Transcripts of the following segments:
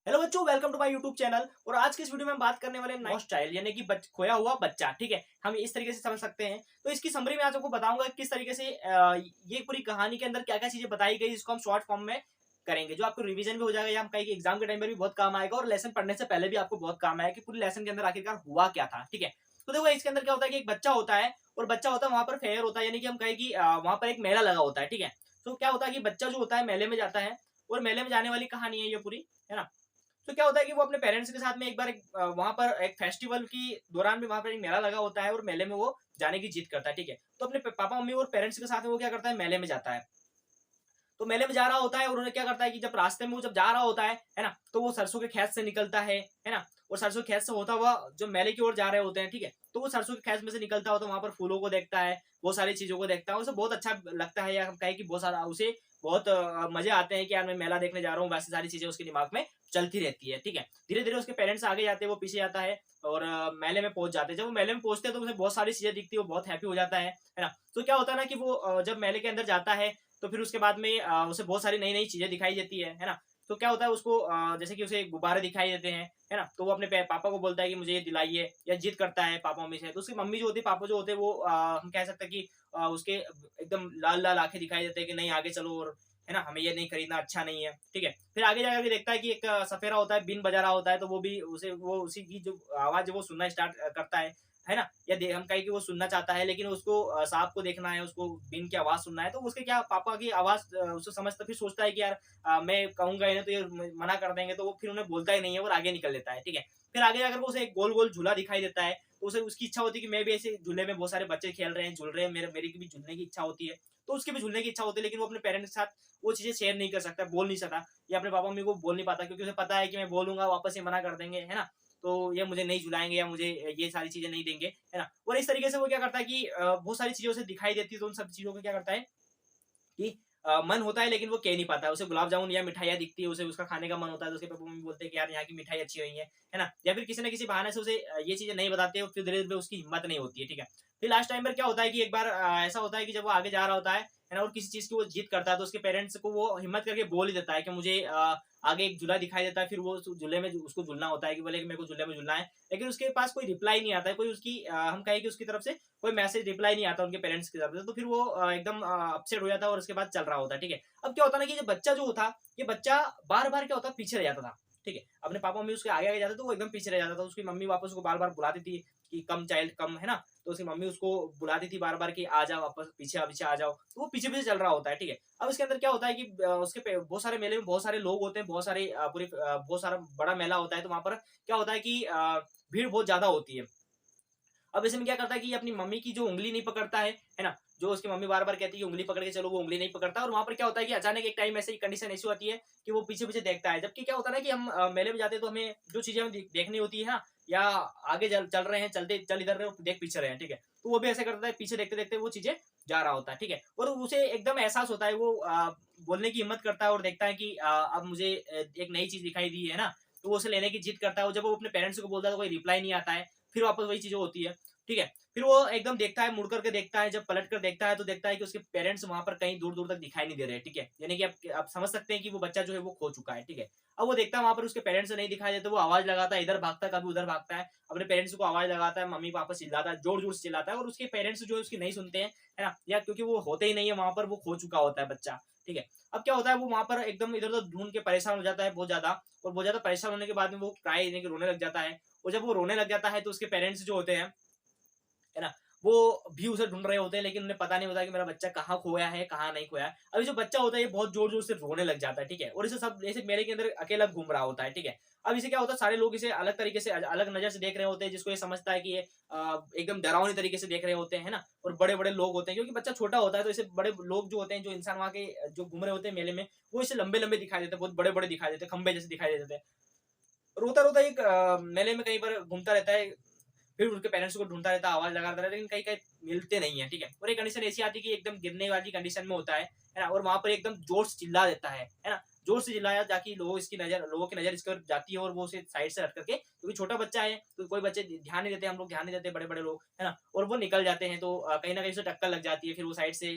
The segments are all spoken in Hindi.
हेलो बच्चों, welcome to my YouTube channel. और आज की इस वीडियो में हम बात करने वाले हैं लॉस्ट चाइल्ड यानी कि खोया हुआ बच्चा। ठीक है, हम इस तरीके से समझ सकते हैं। तो इसकी समरी में आज आपको बताऊंगा किस तरीके से ये पूरी कहानी के अंदर क्या क्या चीजें बताई गई, इसको हम शॉर्ट फॉर्म में करेंगे, जो आपको रिवीजन भी हो जाएगा या हम कहीं एग्जाम के टाइम पर भी बहुत काम आएगा और लेसन पढ़ने से पहले भी आपको बहुत काम आएगा कि पूरी लेसन के अंदर आखिरकार हुआ क्या था। ठीक है, तो देखो इसके अंदर क्या होता है कि एक बच्चा होता है और बच्चा होता है वहां पर फेयर होता है, यानी कि हम कहें कि वहां पर एक मेला लगा होता है। ठीक है, तो क्या होता है कि बच्चा जो होता है मेले में जाता है और मेले में जाने वाली कहानी है ये पूरी, है ना। तो क्या होता है कि वो अपने पेरेंट्स के साथ में एक बार वहां पर एक फेस्टिवल की दौरान भी वहां पर एक मेला लगा होता है और मेले में वो जाने की जिद करता है। ठीक है, तो अपने पापा मम्मी और पेरेंट्स के साथ में वो क्या करता है, मेले में जाता है। तो मेले में जा रहा होता है और उन्हें क्या करता है कि जब रास्ते में वो जब जा रहा होता है ना, तो वो सरसों के खेत से निकलता है ना। और सरसों के खेत से होता हुआ जो मेले की ओर जा रहे होते हैं, ठीक है, तो वो सरसों के खेत में से निकलता हो तो वहां पर फूलों को देखता है, बहुत सारी चीजों को देखता है, उसे बहुत अच्छा लगता है, या हम कहें कि बहुत सारा उसे बहुत मजे आते हैं कि यार मैं मेला देखने जा रहा हूँ, वैसी सारी चीजें उसके दिमाग में चलती रहती है। ठीक है, धीरे धीरे उसके पेरेंट्स आगे जाते हैं, वो पीछे जाता है और मेले में पहुंच जाते हैं। जब वो मेले में पहुंचते हैं तो उसे बहुत सारी चीजें दिखती है, वो बहुत हैप्पी हो जाता है ना। तो क्या होता है ना कि वो जब मेले के अंदर जाता है तो फिर उसके बाद में उसे बहुत सारी नई नई चीजें दिखाई देती है ना। तो क्या होता है उसको जैसे कि उसे गुब्बारे दिखाई देते हैं, है ना। तो वो अपने पापा को बोलता है कि मुझे ये दिलाइए, या जिद करता है पापा मम्मी से। तो उसकी मम्मी जो होती है, पापा जो होते हैं, वो हम कह सकते हैं कि उसके एकदम लाल लाल आंखें दिखाई देते हैं कि नहीं आगे चलो, और है ना, हमें ये नहीं खरीदना, अच्छा नहीं है। ठीक है, फिर आगे जाकर भी देखता है कि एक सफेरा होता है, बीन बजा रहा होता है, तो वो भी उसे वो उसी की जो आवाज है वो सुनना स्टार्ट करता है ना। या हम कहें कि वो सुनना चाहता है, लेकिन उसको सांप को देखना है, उसको बीन की आवाज सुनना है। तो उसके क्या पापा की आवाज उसे समझता, फिर सोचता है कि यार मैं कहूंगा इन्हें तो ये मना कर देंगे, तो वो फिर उन्हें बोलता ही नहीं है और आगे निकल लेता है। ठीक है, फिर आगे जाकर उसे एक गोल गोल झूला दिखाई देता है, तो उसे उसकी इच्छा होती है कि मैं भी ऐसे झूले में, बहुत सारे बच्चे खेल रहे हैं, झूल रहे हैं, मेरी की भी झूलने की इच्छा होती है। तो उसकी भी झूलने की इच्छा होती है, लेकिन वो अपने पेरेंट्स के साथ वो चीजें शेयर नहीं कर सकता, बोल नहीं सकता, या अपने पापा मम्मी को बोल नहीं पाता, क्योंकि उसे पता है कि मैं बोलूंगा वापस ये मना कर देंगे, है ना। तो ये मुझे नहीं झुलाएंगे या मुझे ये सारी चीजें नहीं देंगे, है ना। और इस तरीके से वो क्या करता है कि बहुत सारी चीजों से दिखाई देती है, तो उन सब चीजों को क्या करता है कि मन होता है, लेकिन वो कह नहीं पाता है। उसे गुलाब जामुन या मिठाइयाँ दिखती है, उसे उसका खाने का मन होता है, तो उसके पापा मम्मी बोलते हैं कि यार यहाँ की मिठाई अच्छी हुई है ना। या फिर किसी न किसी बहाने से उसे ये चीजें नहीं बताते हैं, फिर धीरे धीरे उसकी हिम्मत नहीं होती है। ठीक है, फिर लास्ट टाइम पर क्या होता है कि एक बार ऐसा होता है कि जब वो आगे जा रहा होता है ना, और किसी चीज की वो जिद करता है, तो उसके पेरेंट्स को वो हिम्मत करके बोल ही देता है कि मुझे आगे एक झूला दिखाई देता है, फिर वो झूले में उसको झूलना होता है, कि बोले कि मेरे को झूले में झूलना है। लेकिन उसके पास कोई रिप्लाई नहीं आता है, कोई उसकी हम कहें कि उसकी तरफ से कोई मैसेज रिप्लाई नहीं आता उनके पेरेंट्स की तरफ से। तो फिर वो एकदम अपसेट हो जाता है और उसके बाद चल रहा होता है। ठीक है, अब क्या होता है ना कि ये बच्चा जो होता, ये बच्चा बार बार क्या होता, पीछे रह जाता था। ठीक है, अपने पापा मम्मी उसके आगे आगे जाते तो वो एकदम पीछे रह जाता था। उसकी मम्मी वापस उसको बार बार बुलाती थी कि कम चाइल्ड कम, है ना। तो उसकी मम्मी उसको बुलाती थी बार बार कि आ जाओ वापस, पीछे पीछे आ जाओ, तो वो पीछे पीछे चल रहा होता है। ठीक है, अब इसके अंदर क्या होता है कि उसके बहुत सारे मेले में बहुत सारे लोग होते हैं, बहुत सारे बहुत सारा बड़ा मेला होता है, तो वहां पर क्या होता है कि भीड़ बहुत ज्यादा होती है। अब ऐसे में क्या करता है कि अपनी मम्मी की जो उंगली नहीं पकड़ता है ना। जो उसकी मम्मी बार बार कहती है कि उंगली पकड़ के चलो, वो उंगली नहीं पकड़ता, और वहां पर क्या होता है कि अचानक एक टाइम ऐसे कंडीशन ऐसी होती है कि वो पीछे पीछे देखता है। जबकि क्या होता है ना कि हम मेले में जाते हैं तो हमें जो चीजें हमें देखनी होती है ना, या आगे चल रहे हैं, चलते चल इधर रहे हो, देख पीछे रहे हैं। ठीक है, तो वो भी ऐसे करता है, पीछे देखते देखते वो चीजें जा रहा होता है। ठीक है, और उसे एकदम एहसास होता है, वो बोलने की हिम्मत करता है और देखता है कि अब मुझे एक नई चीज दिखाई दी है ना। तो वो उसे लेने की जिद करता है, और जब वो अपने पेरेंट्स को बोलता है तो कोई रिप्लाई नहीं आता है, फिर वापस वही चीजें होती है। ठीक है, फिर वो एकदम देखता है, मुड़ करके देखता है, जब पलट कर देखता है तो देखता है कि उसके पेरेंट्स वहां पर कहीं दूर दूर तक दिखाई नहीं दे रहे हैं। ठीक है, यानी कि आप समझ सकते हैं कि वो बच्चा जो है वो खो चुका है। ठीक है, अब वो देखता है वहां पर उसके पेरेंट्स नहीं दिखाई देते, वो आवाज लगाता है, इधर भागता है, कभी उधर भागता है, अपने पेरेंट्स को आवाज लगाता है, मम्मी पापा चिल्लाता है, जोर जोर से चिल्लाता है, और उसके पेरेंट्स जो है उसकी नहीं सुनते हैं, है ना। या क्योंकि वो होते ही नहीं है वहां पर, वो खो चुका होता है बच्चा। ठीक है, अब क्या होता है, वो वहां पर एकदम इधर उधर ढूंढ के परेशान हो जाता है बहुत ज्यादा, और बहुत ज्यादा परेशान होने के बाद में वो क्राई यानी कि रोने लग जाता है। और जब वो रोने लग जाता है तो उसके पेरेंट्स जो होते हैं, है ना, वो भी उसे ढूंढ रहे होते हैं, लेकिन उन्हें पता नहीं होता कि मेरा बच्चा कहाँ खोया है, कहाँ नहीं खोया है। अभी जो बच्चा होता है ये बहुत जोर जोर से रोने लग जाता है। ठीक है, और इसे सब ऐसे मेले के अंदर अकेला घूम रहा होता है। ठीक है, अब इसे क्या होता है, सारे लोग इसे अलग तरीके से अलग नजर से देख रहे होते हैं, जिसको ये समझता है कि ये एकदम डरावनी तरीके से देख रहे होते हैं, है ना। और बड़े बड़े लोग होते हैं, क्योंकि बच्चा छोटा होता है, तो इसे बड़े लोग जो होते हैं, जो इंसान वहाँ के जो घूम रहे होते हैं मेले में, वो इसे लंबे लंबे दिखाई देते हैं, बहुत बड़े बड़े दिखाई देते हैं, खंबे जैसे दिखाई देते हैं। रोता रोता एक मेले में कहीं पर घूमता रहता है, फिर उनके पेरेंट्स को ढूंढता रहता है, आवाज लगाता रहता है, लेकिन कहीं कहीं मिलते नहीं है। ठीक है, और एक कंडीशन ऐसी आती है कि एकदम गिरने वाली कंडीशन में होता है ना, और वहां पर एकदम जोर से चिल्ला देता है ना। जोर से चिल्लाया जाके लोगों की नजर इस पर जाती है, और वो उसे साइड से हट करके, क्योंकि छोटा बच्चा है तो कोई बच्चे ध्यान नहीं देते, हम लोग ध्यान नहीं देते, बड़े बड़े लोग, है ना, और वो निकल जाते हैं। तो कहीं ना कहीं से टक्कर लग जाती है, फिर वो साइड से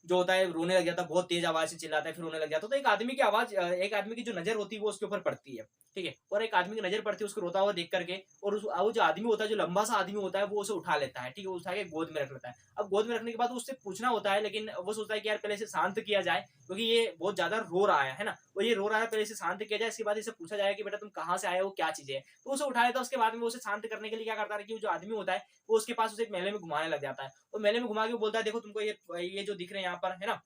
जो होता है रोने लग जाता है, बहुत तेज आवाज से चिल्लाता है, फिर रोने लग जाता है। तो एक आदमी की आवाज, एक आदमी की जो नजर होती है वो उसके ऊपर पड़ती है, ठीक है, और एक आदमी की नजर पड़ती है उसको रोता हुआ देख करके, और वो जो आदमी होता है, जो लंबा सा आदमी होता है, वो उसे उठा लेता है, ठीक है, उठा के गोद में रख लेता है। अब गोद में रखने के बाद उससे पूछना होता है, लेकिन वो सोचता है कि यार पहले इसे शांत किया जाए, क्योंकि ये बहुत ज्यादा रो रहा है ना, और ये रो रहा है, पहले इसे शांत किया जाए, इसके बाद इसे पूछा जाए कि बेटा तुम कहाँ से आए हो, क्या चीजें है। तो उसे उठा लेता है, उसके बाद में उसे शांत करने के लिए क्या करता है कि जो आदमी होता है वो उसके पास उसे एक मेले में घुमाने लग जाता है, और मेले में घुमा के बोलता है देखो तुमको ये जो दिख रहे हैं यहाँ पर, है ना,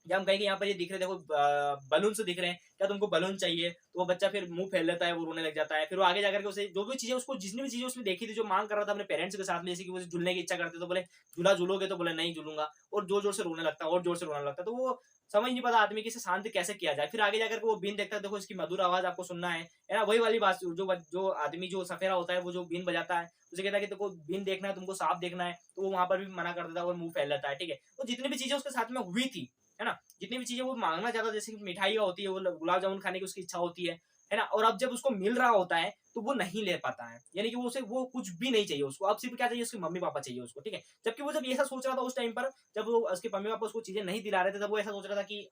या हम कहें कि यहाँ पर ये दिख रहे हैं, देखो बलून से दिख रहे हैं, क्या तुमको बलून चाहिए? तो वो बच्चा फिर मुंह फैल लेता है, वो रोने लग जाता है। फिर वो आगे जाकर के उसे जो भी चीजें, उसको जितनी भी चीजें उसने देखी थी, जो मांग कर रहा था अपने पेरेंट्स के साथ में, जैसे कि वो झूलने की इच्छा करते तो बोले झूला झूलोगे, तो बोले नहीं झूलूंगा, और जोर जोर से रोने लगता है, और जोर से रोने लगता है। तो वो समझ नहीं पाता आदमी की इसे शांत कैसे किया जाए। फिर आगे जाकर के वो बीन देखता है, देखो इसकी मधुर आवाज आपको सुनना है ना, वही वाली बात, जो आदमी जो सफेरा होता है, वो जो बीन बजाता है, उसे कहता है कि देखो बीन देखना है तुमको, सांप देखना है, तो वो वहां पर भी मना कर देता है और मुंह फैल लेता है, ठीक है। तो जितनी भी चीजें उसके साथ में हुई थी, है ना, जितनी भी चीजें वो मांगना चाहता, जैसे कि मिठाई होती है, वो गुलाब जामुन खाने की उसकी इच्छा होती है ना, और अब जब उसको मिल रहा होता है तो वो नहीं ले पाता है, यानी कि वो कुछ भी नहीं चाहिए उसको, अब सिर्फ क्या चाहिए, उसके मम्मी पापा चाहिए उसको, ठीक है। जबकि वो जब ऐसा सोच रहा था उस टाइम पर, जब वो उसके मम्मी पापा उसको चीजें नहीं दिला रहे थे, तब वो ऐसा सोच रहा था कि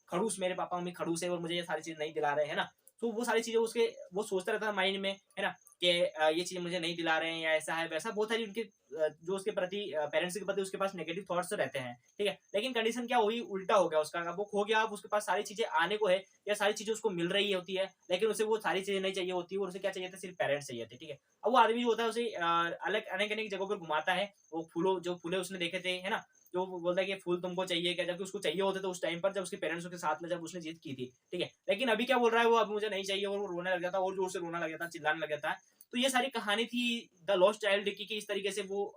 खड़ूस, मेरे पापा मम्मी खड़ूस है और मुझे ये सारी चीजें नहीं दिला रहे हैं ना। तो वो सारी चीजें उसके, वो सोचता रहता था माइंड में, है ना, कि ये चीज मुझे नहीं दिला रहे हैं, या ऐसा है वैसा, बहुत सारी उनके जो उसके प्रति, पेरेंट्स के प्रति उसके पास नेगेटिव थॉट्स रहते हैं, ठीक है। लेकिन कंडीशन क्या हुई, उल्टा हो गया उसका, अब वो खो गया, अब उसके पास सारी चीजें आने को है, या सारी चीजें उसको मिल रही होती है, लेकिन उसे वो सारी चीजें नहीं चाहिए होती, और उसे क्या चाहिए था, सिर्फ पेरेंट्स चाहिए थे, ठीक है। अब वो आदमी जो होता है उसे अलग अनेक अनेक जगहों पर घुमाता है, वो फूलों, जो फूले उसने देखे थे, है ना, जो वो बोलता है कि फूल तुमको चाहिए क्या, जबकि उसको चाहिए होते तो उस टाइम पर, जब उसके पेरेंट्स के साथ में जब उसने जीत की थी, ठीक है। लेकिन अभी क्या बोल रहा है वो, अब मुझे नहीं चाहिए, और वो रोने लग जाता है, और जोर से रोना लग जाता है, चिल्लाने लग जाता है। तो ये सारी कहानी थी द लॉस्ट चाइल्ड की, इस तरीके से वो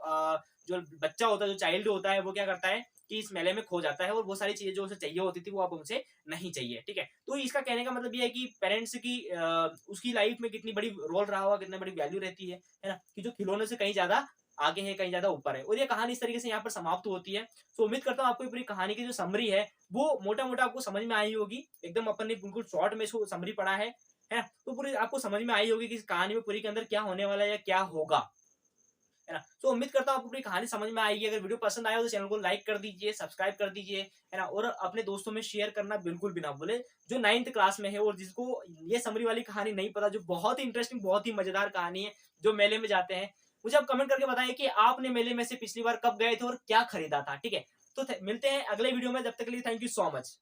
जो बच्चा होता है, जो चाइल्ड होता है, वो क्या करता है कि इस मेले में खो जाता है, और वो सारी चीजें जो उसे चाहिए होती थी वो अब उसे नहीं चाहिए, ठीक है। तो इसका कहने का मतलब ये है कि पेरेंट्स की उसकी लाइफ में कितनी बड़ी रोल रहा होगा, कितनी बड़ी वैल्यू रहती है ना, कि जो खिलौने से कहीं ज्यादा आगे है, कहीं ज्यादा ऊपर है। और ये कहानी इस तरीके से यहाँ पर समाप्त होती है। तो उम्मीद करता हूँ आपको ये पूरी कहानी की जो समरी है वो मोटा मोटा आपको समझ में आई होगी, एकदम अपन ने बिल्कुल शॉर्ट में इसको समरी पढ़ा है ना, तो पूरी आपको समझ में आई होगी कि इस कहानी में पूरी के अंदर क्या होने वाला है या क्या होगा, है ना। तो उम्मीद करता हूँ आपको पूरी कहानी समझ में आएगी। अगर वीडियो पसंद आया हो तो चैनल को लाइक कर दीजिए, सब्सक्राइब कर दीजिए, है ना, और अपने दोस्तों में शेयर करना बिल्कुल भी ना भूले, जो 9th क्लास में है और जिसको ये समरी वाली कहानी नहीं पता, जो बहुत ही इंटरेस्टिंग, बहुत ही मजेदार कहानी है, जो मेले में जाते हैं। मुझे आप कमेंट करके बताएं कि आपने मेले में से पिछली बार कब गए थे और क्या खरीदा था, ठीक है। तो मिलते हैं अगले वीडियो में, जब तक के लिए थैंक यू सो मच।